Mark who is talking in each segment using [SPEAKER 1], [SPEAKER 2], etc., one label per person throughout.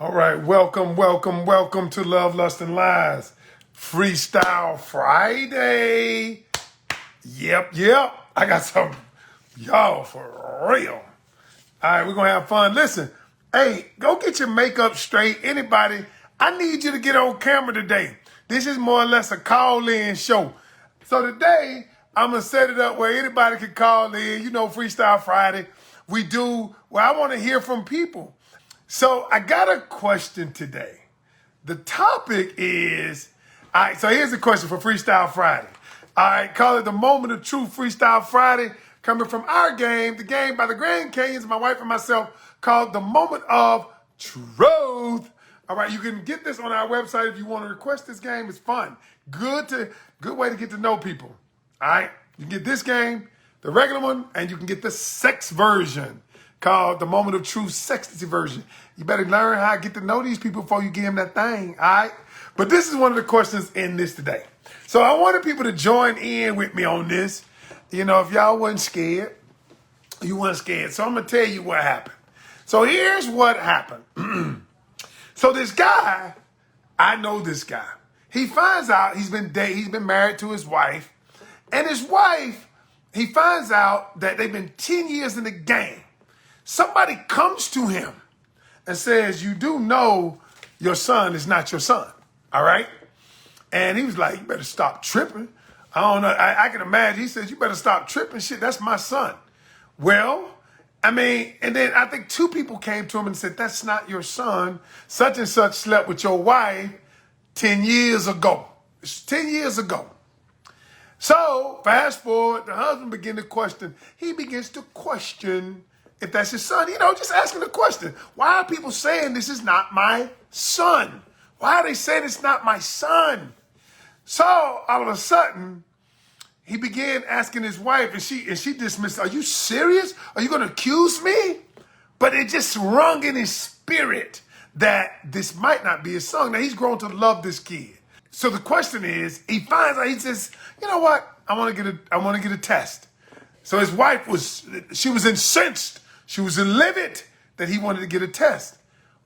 [SPEAKER 1] All right, welcome to Love, Lust, and Lies. Freestyle Friday. Yep. I got some, y'all, for real. All right, we're going to have fun. Listen, hey, go get your makeup straight. Anybody, I need you to get on camera today. This is more or less a call-in show. So today, I'm going to set it up where anybody can call in. You know, Freestyle Friday. I want to hear from people. So I got a question today. The topic is, all right, so here's the question for Freestyle Friday. All right, call it the Moment of Truth Freestyle Friday, coming from our game, the game by the Grand Canyons, my wife and myself, called the Moment of Truth. All right, you can get this on our website if you want to request this game. It's fun. Good way to get to know people. All right, you can get this game, the regular one, and you can get the sex version called the Moment of Truth Sexy version. You better learn how to get to know these people before you give them that thing, all right? But this is one of the questions in this today. So I wanted people to join in with me on this. You know, if y'all wasn't scared, you weren't scared. So I'm going to tell you what happened. So here's what happened. So this guy, I know this guy. He finds out he's been married to his wife. And his wife, he finds out that they've been 10 years in the game. Somebody comes to him and says, you do know your son is not your son, all right? And he was like, you better stop tripping. I don't know. I can imagine. He says, you better stop tripping. Shit, that's my son. Well, I mean, and then I think two people came to him and said, that's not your son. Such and such slept with your wife 10 years ago. It's 10 years ago. So fast forward, the husband he begins to question if that's his son, just asking the question, why are people saying this is not my son? Why are they saying it's not my son? So all of a sudden, he began asking his wife, and she dismissed, are you serious? Are you going to accuse me? But it just rung in his spirit that this might not be his son. Now, he's grown to love this kid. So the question is, he finds out, he says, you know what? I want to get a test. So his wife she was incensed. She was livid that he wanted to get a test.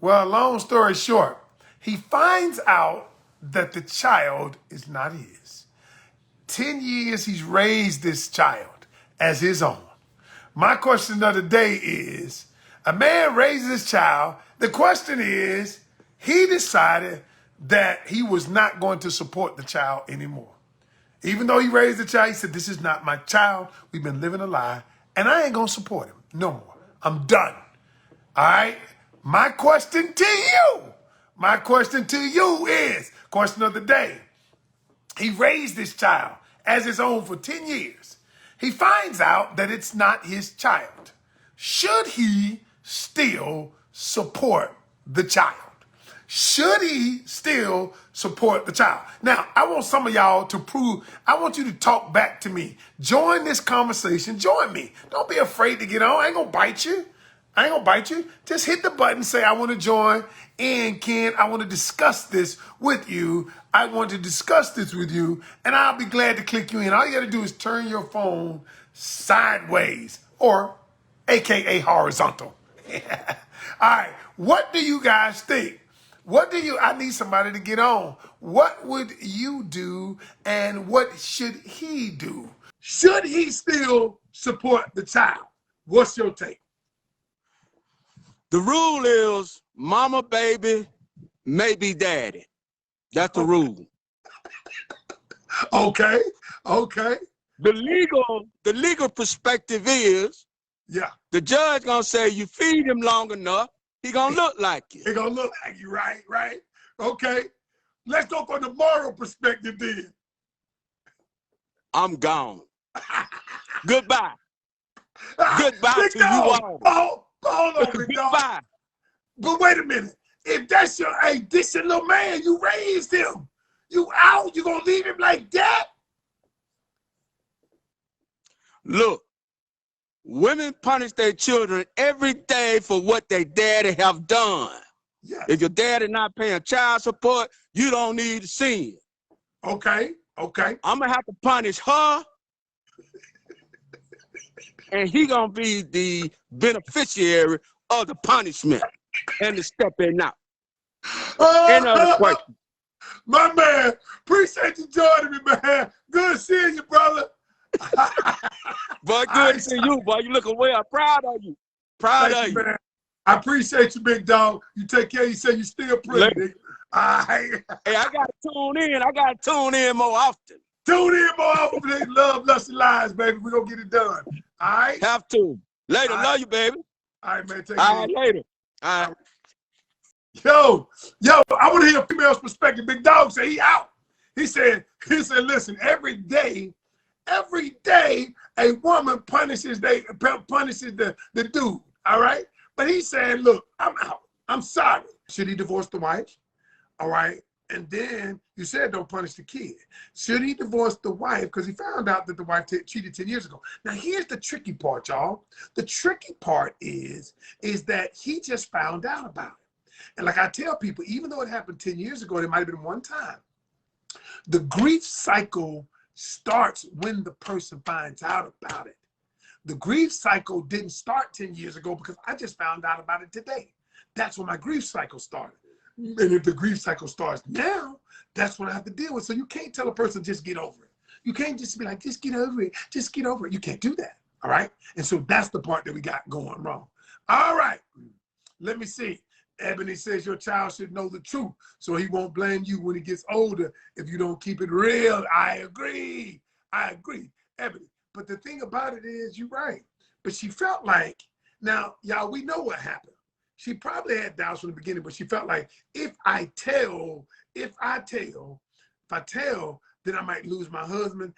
[SPEAKER 1] Well, long story short, he finds out that the child is not his. 10 years he's raised this child as his own. My question of the day is, a man raises his child. The question is, he decided that he was not going to support the child anymore. Even though he raised the child, he said, this is not my child. We've been living a lie, and I ain't going to support him no more. I'm done. All right? My question to you is, question of the day. He raised this child as his own for 10 years. He finds out that it's not his child. Should he still support the child? Should he still support the child? Now, I want some of y'all I want you to talk back to me. Join this conversation. Join me. Don't be afraid to get on. I ain't going to bite you. Just hit the button, say, I want to join. And Ken, I want to discuss this with you. And I'll be glad to click you in. All you got to do is turn your phone sideways or AKA horizontal. All right. What do you guys think? I need somebody to get on. What would you do and what should he do? Should he still support the child? What's your take?
[SPEAKER 2] The rule is mama, baby, maybe daddy. That's the rule.
[SPEAKER 1] Okay.
[SPEAKER 2] The legal perspective is, the judge gonna say you feed him long enough, he gonna look like you.
[SPEAKER 1] He gonna look like you, right? Okay. Let's go from the moral perspective then.
[SPEAKER 2] I'm gone. Goodbye. Goodbye to you all.
[SPEAKER 1] Hold on, big dog.
[SPEAKER 2] Goodbye.
[SPEAKER 1] But wait a minute. If that's this your little man, you raised him. You out, you gonna leave him like that?
[SPEAKER 2] Look, women punish their children every day for what their daddy have done.
[SPEAKER 1] Yes.
[SPEAKER 2] If your daddy not paying child support, you don't need to see it.
[SPEAKER 1] Okay.
[SPEAKER 2] I'm gonna have to punish her, and he gonna be the beneficiary of the punishment and the stepping out. Any other question?
[SPEAKER 1] My man, appreciate you joining me, man. Good seeing you, brother.
[SPEAKER 2] Boy, good to see you, boy. You looking well. Proud of you. Proud
[SPEAKER 1] Thank
[SPEAKER 2] of
[SPEAKER 1] you,
[SPEAKER 2] you.
[SPEAKER 1] man. I appreciate you, big dog. You take care. You say you still pretty, nigga. All right.
[SPEAKER 2] Hey, I got to tune in. I got to tune in more often.
[SPEAKER 1] Tune in more often. Love, lust, and lies, baby. We're going to get it done. All right?
[SPEAKER 2] Have to. Later.
[SPEAKER 1] All
[SPEAKER 2] Love you, baby.
[SPEAKER 1] All right, man. Take
[SPEAKER 2] All
[SPEAKER 1] care.
[SPEAKER 2] right, later. All right.
[SPEAKER 1] Yo, I want to hear a female's perspective. Big dog said he out. He said, listen, every day, a woman punishes the dude. All right? But he said, look, I'm out. I'm sorry. Should he divorce the wife? All right. And then you said don't punish the kid. Should he divorce the wife? Because he found out that the wife cheated 10 years ago. Now, here's the tricky part, y'all. The tricky part is that he just found out about it. And like I tell people, even though it happened 10 years ago, it might have been one time. The grief cycle starts when the person finds out about it. The grief cycle didn't start 10 years ago because I just found out about it today. That's when my grief cycle started. And if the grief cycle starts now, that's what I have to deal with. So you can't tell a person just get over it. You can't just be like, just get over it. Just get over it. You can't do that. All right. And so that's the part that we got going wrong. All right. Let me see. Ebony says your child should know the truth so he won't blame you when he gets older if you don't keep it real. I agree. I agree, Ebony. But the thing about it is, you're right. But she felt like, now, y'all, we know what happened. She probably had doubts from the beginning, but she felt like if I tell, then I might lose my husband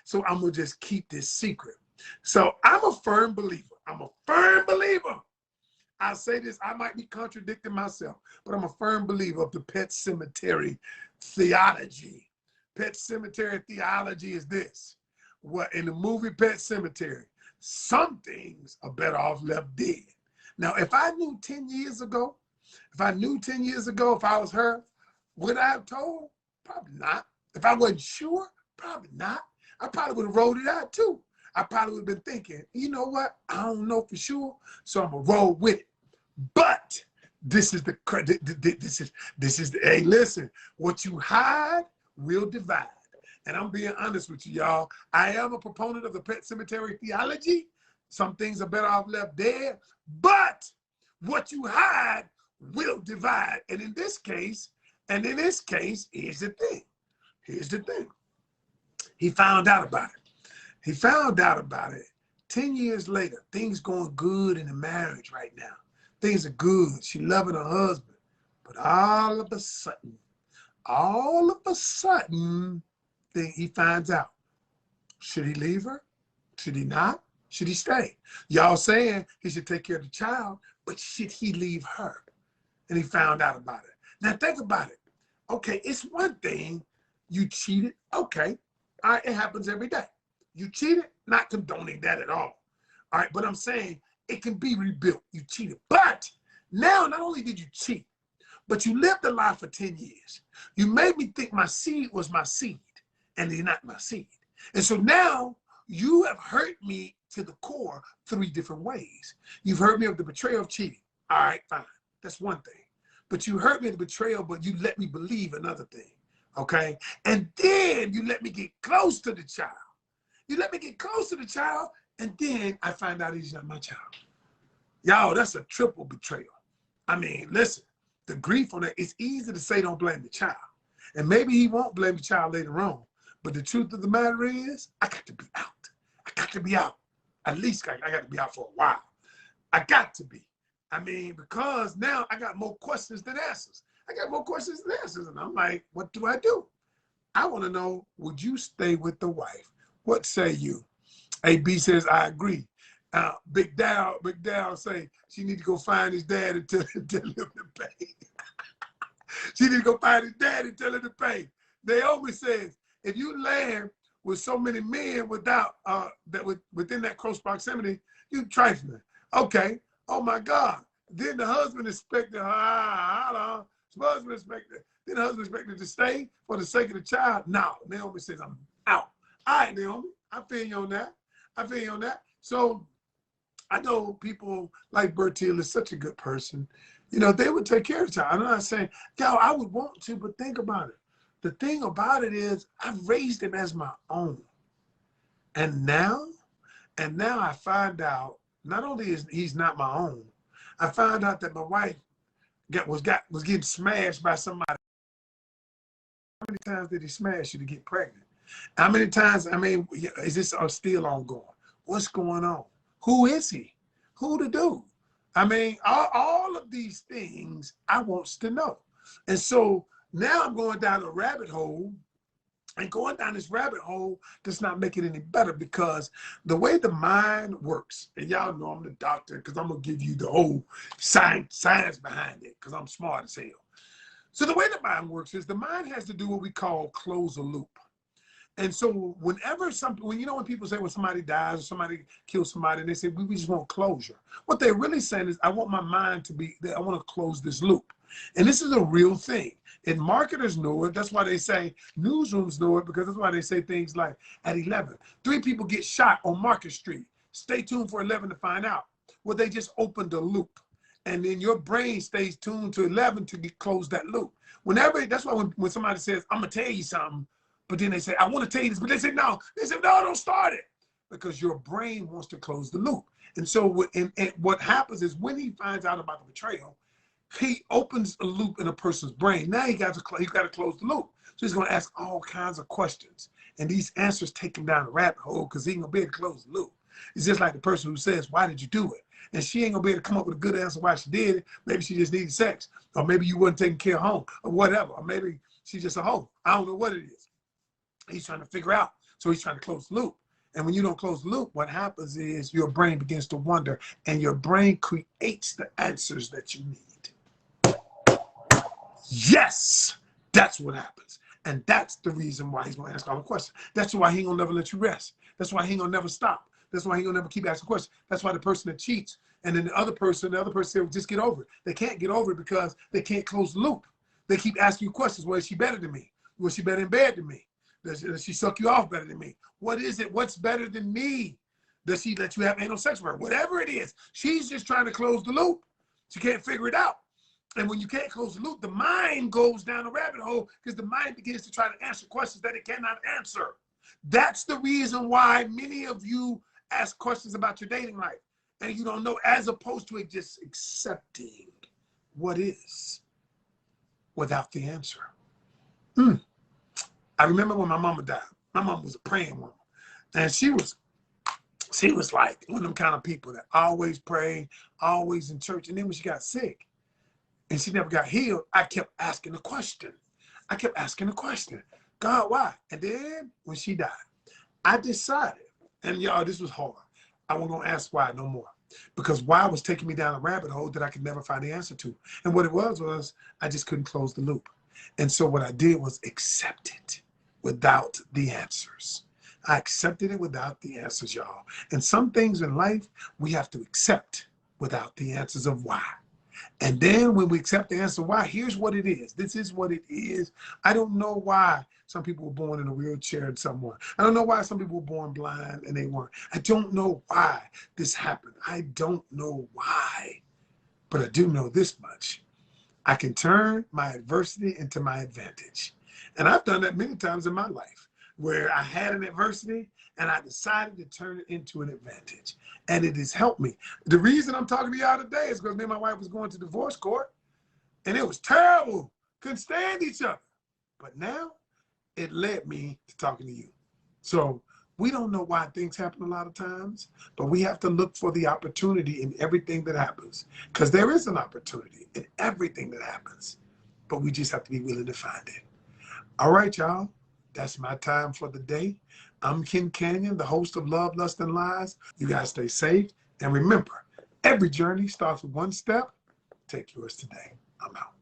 [SPEAKER 1] so I'm gonna just keep this secret. So I'm a firm believer. I say this, I might be contradicting myself, but I'm a firm believer of the Pet Cemetery theology. Pet Cemetery theology is this. What in the movie Pet Cemetery, some things are better off left dead. Now, if I knew 10 years ago, if I was her, would I have told? Probably not. If I wasn't sure, probably not. I probably would have rolled it out too. I probably would have been thinking, you know what? I don't know for sure, so I'm gonna roll with it. But this is hey, listen, what you hide will divide. And I'm being honest with you, y'all. I am a proponent of the Pet Cemetery theology. Some things are better off left dead, but what you hide will divide. And in this case, here's the thing. He found out about it. 10 years later, things going good in the marriage right now. Things are good. She loving her husband. But all of a sudden, he finds out. Should he leave her? Should he not? Should he stay? Y'all saying he should take care of the child, but should he leave her? And he found out about it. Now think about it. Okay, it's one thing you cheated. Okay, all right, it happens every day. You cheated, not condoning that at all. All right, but I'm saying it can be rebuilt. You cheated, but now not only did you cheat, but you lived a lie for 10 years. You made me think my seed was my seed, and they're not my seed. And so now you have hurt me to the core 3 different ways. You've hurt me of the betrayal of cheating. All right, fine. That's one thing. But you hurt me in the betrayal, but you let me believe another thing. Okay? And then you let me get close to the child. And then I find out he's not my child. Y'all, that's a triple betrayal. I mean, listen, the grief on that, it's easy to say don't blame the child. And maybe he won't blame the child later on. But the truth of the matter is, I got to be out. At least I got to be out for a while. I got to be. I mean, because now I got more questions than answers. And I'm like, what do I do? I want to know, would you stay with the wife? What say you? AB says, I agree. Big Dow say she need to go find his dad and tell him to pay. She need to go find his dad and tell him to pay. Naomi says, if you land with so many men without within that close proximity, you trifling. Okay. Oh my God. Then the husband expected her. Then the husband expected to stay for the sake of the child. No. Naomi says, I'm out. All right, Naomi. I feel you on that. So I know people like Bertil is such a good person. You know, they would take care of the child. I'm not saying, yo, I would want to, but think about it. The thing about it is I've raised him as my own. And now I find out, not only is he's not my own, I found out that my wife was getting smashed by somebody. How many times did he smash you to get pregnant? How many times, I mean, is this still ongoing? What's going on? Who is he? Who the dude? I mean, all of these things I wants to know. And so now I'm going down a rabbit hole, and going down this rabbit hole does not make it any better, because the way the mind works, and y'all know I'm the doctor because I'm going to give you the whole science behind it because I'm smart as hell. So the way the mind works is the mind has to do what we call close a loop. And so whenever when people say when somebody dies or somebody kills somebody, and they say, we just want closure. What they're really saying is, I want my mind to be, I want to close this loop. And this is a real thing. And marketers know it. That's why they say, newsrooms know it, because that's why they say things like, at 11, 3 people get shot on Market Street. Stay tuned for 11 to find out. Well, they just opened the loop. And then your brain stays tuned to 11 to close that loop. That's why when somebody says, I'm going to tell you something, but then they say, I want to tell you this, but they say, no. They say, no, don't start it. Because your brain wants to close the loop. And so what happens is, when he finds out about the betrayal, he opens a loop in a person's brain. Now he got to close the loop. So he's going to ask all kinds of questions. And these answers take him down a rabbit hole, because he ain't going to be able to close the loop. It's just like the person who says, why did you do it? And she ain't going to be able to come up with a good answer why she did it. Maybe she just needed sex. Or maybe you wasn't taking care of home, or whatever. Or maybe she's just a hoe. I don't know what it is. He's trying to figure out. So he's trying to close the loop. And when you don't close the loop, what happens is your brain begins to wonder, and your brain creates the answers that you need. Yes, that's what happens. And that's the reason why he's going to ask all the questions. That's why he ain't going to never let you rest. That's why he ain't going to never stop. That's why he ain't going to never keep asking questions. That's why the person that cheats, and then the other person says, well, just get over it. They can't get over it because they can't close the loop. They keep asking you questions. Well, is she better than me? Was she better in bed than me? Does she suck you off better than me? What is it? What's better than me? Does she let you have anal sex with her? Whatever it is, she's just trying to close the loop. She can't figure it out. And when you can't close the loop, the mind goes down a rabbit hole, because the mind begins to try to answer questions that it cannot answer. That's the reason why many of you ask questions about your dating life and you don't know, as opposed to it just accepting what is without the answer. I remember when my mama died. My mama was a praying woman. And she was like one of them kind of people that always prayed, always in church. And then when she got sick and she never got healed, I kept asking the question. God, why? And then when she died, I decided, and y'all, this was hard. I wasn't going to ask why no more, because why was taking me down a rabbit hole that I could never find the answer to. And what it was I just couldn't close the loop. And so what I did was accept it without the answers. I accepted it without the answers, y'all. And some things in life we have to accept without the answers of why. And then when we accept the answer why, here's what it is. This is what it is. I don't know why some people were born in a wheelchair and some weren't. I don't know why some people were born blind and they weren't. I don't know why this happened. I don't know why. But I do know this much. I can turn my adversity into my advantage. And I've done that many times in my life, where I had an adversity and I decided to turn it into an advantage. And it has helped me. The reason I'm talking to y'all today is because me and my wife was going to divorce court, and it was terrible. Couldn't stand each other. But now it led me to talking to you. So we don't know why things happen a lot of times, but we have to look for the opportunity in everything that happens, because there is an opportunity in everything that happens, but we just have to be willing to find it. All right, y'all. That's my time for the day. I'm Ken Canion, the host of Love, Lust, and Lies. You guys stay safe. And remember, every journey starts with one step. Take yours today. I'm out.